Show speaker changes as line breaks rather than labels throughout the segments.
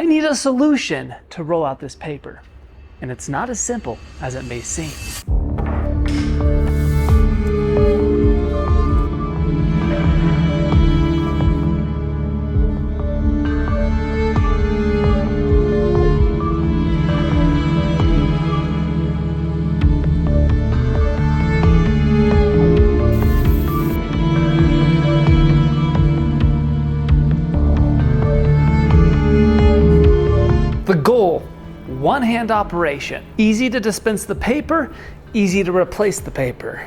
I need a solution to roll out this paper, and it's not as simple as it may seem. The goal, one-hand operation. Easy to dispense the paper, easy to replace the paper.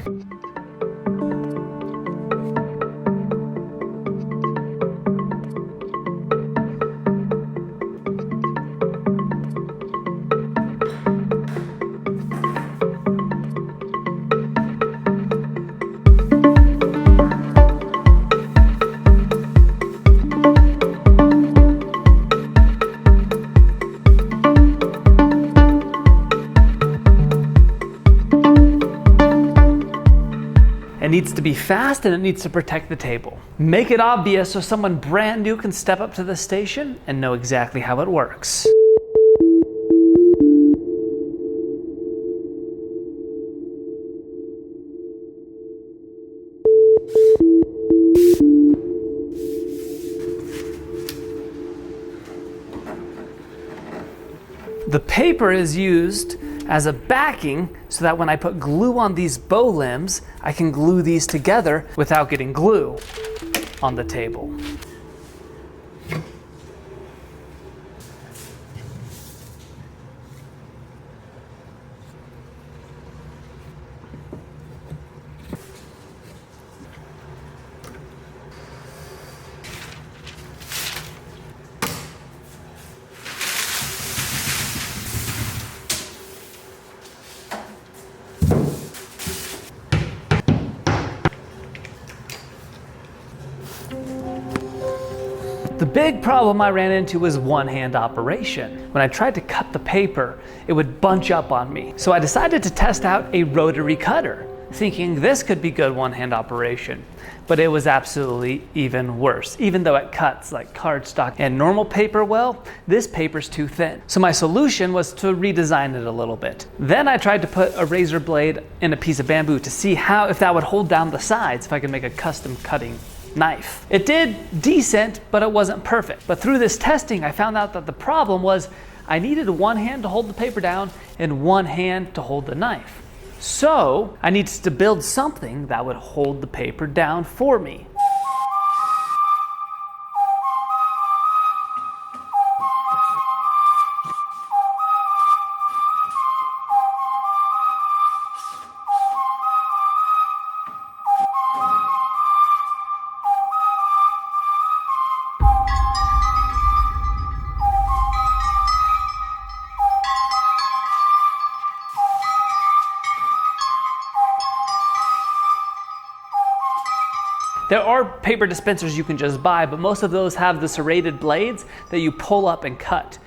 It needs to be fast and it needs to protect the table. Make it obvious so someone brand new can step up to the station and know exactly how it works. The paper is used as a backing so that when I put glue on these bow limbs, I can glue these together without getting glue on the table. The big problem I ran into was one-hand operation. When I tried to cut the paper, it would bunch up on me. So I decided to test out a rotary cutter, thinking this could be good one-hand operation. But it was absolutely even worse. Even though it cuts like cardstock and normal paper well, this paper's too thin. So my solution was to redesign it a little bit. Then I tried to put a razor blade in a piece of bamboo to see if that would hold down the sides, if I could make a custom cutting knife. It did decent, but it wasn't perfect. But through this testing, I found out that the problem was I needed one hand to hold the paper down and one hand to hold the knife. So I needed to build something that would hold the paper down for me. There are paper dispensers you can just buy, but most of those have the serrated blades that you pull up and cut.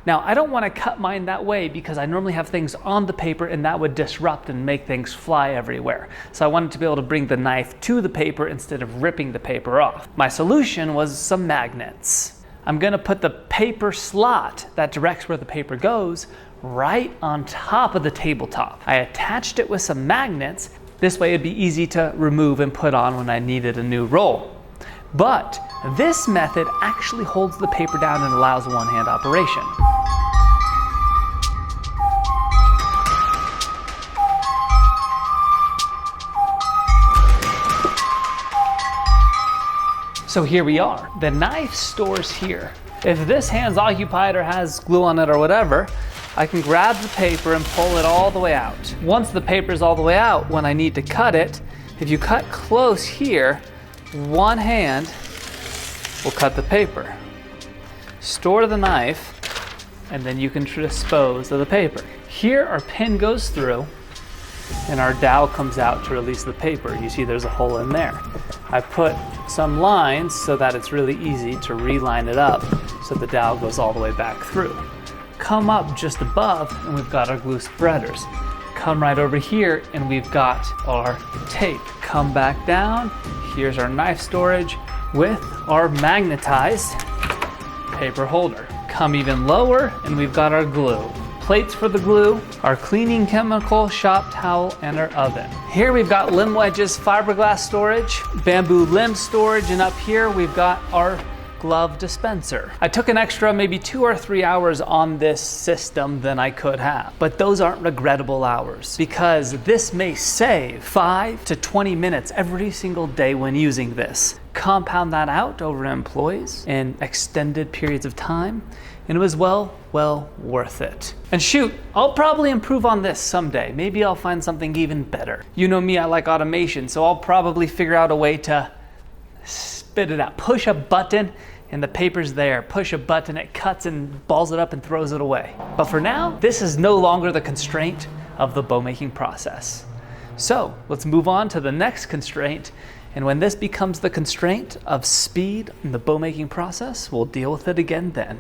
Now, I don't want to cut mine that way because I normally have things on the paper and that would disrupt and make things fly everywhere. So I wanted to be able to bring the knife to the paper instead of ripping the paper off. My solution was some magnets. I'm going to put the paper slot that directs where the paper goes right on top of the tabletop. I attached it with some magnets. This way it'd be easy to remove and put on when I needed a new roll. But this method actually holds the paper down and allows one-hand operation. So here we are. The knife stores here. If this hand's occupied or has glue on it or whatever, I can grab the paper and pull it all the way out. Once the paper's all the way out, when I need to cut it, if you cut close here, one hand will cut the paper. Store the knife, and then you can dispose of the paper. Here our pin goes through, and our dowel comes out to release the paper. You see there's a hole in there. I put some lines so that it's really easy to reline it up so the dowel goes all the way back through. Come up just above and we've got our glue spreaders. Come right over here and we've got our tape. Come back down, here's our knife storage with our magnetized paper holder. Come even lower, and we've got our glue. Plates for the glue, our cleaning chemical, shop towel, and our oven. Here we've got limb wedges, fiberglass storage, bamboo limb storage, and up here we've got our glove dispenser. I took an extra maybe 2 or 3 hours on this system than I could have, but those aren't regrettable hours because this may save 5 to 20 minutes every single day when using this. Compound that out over employees in extended periods of time, and it was well worth it. And shoot, I'll probably improve on this someday. Maybe I'll find something even better. You know me, I like automation, so I'll probably figure out a way to spit it out. Push a button and the paper's there. Push a button, it cuts and balls it up and throws it away. But for now, this is no longer the constraint of the bow making process. So let's move on to the next constraint. And when this becomes the constraint of speed in the bow making process, we'll deal with it again then.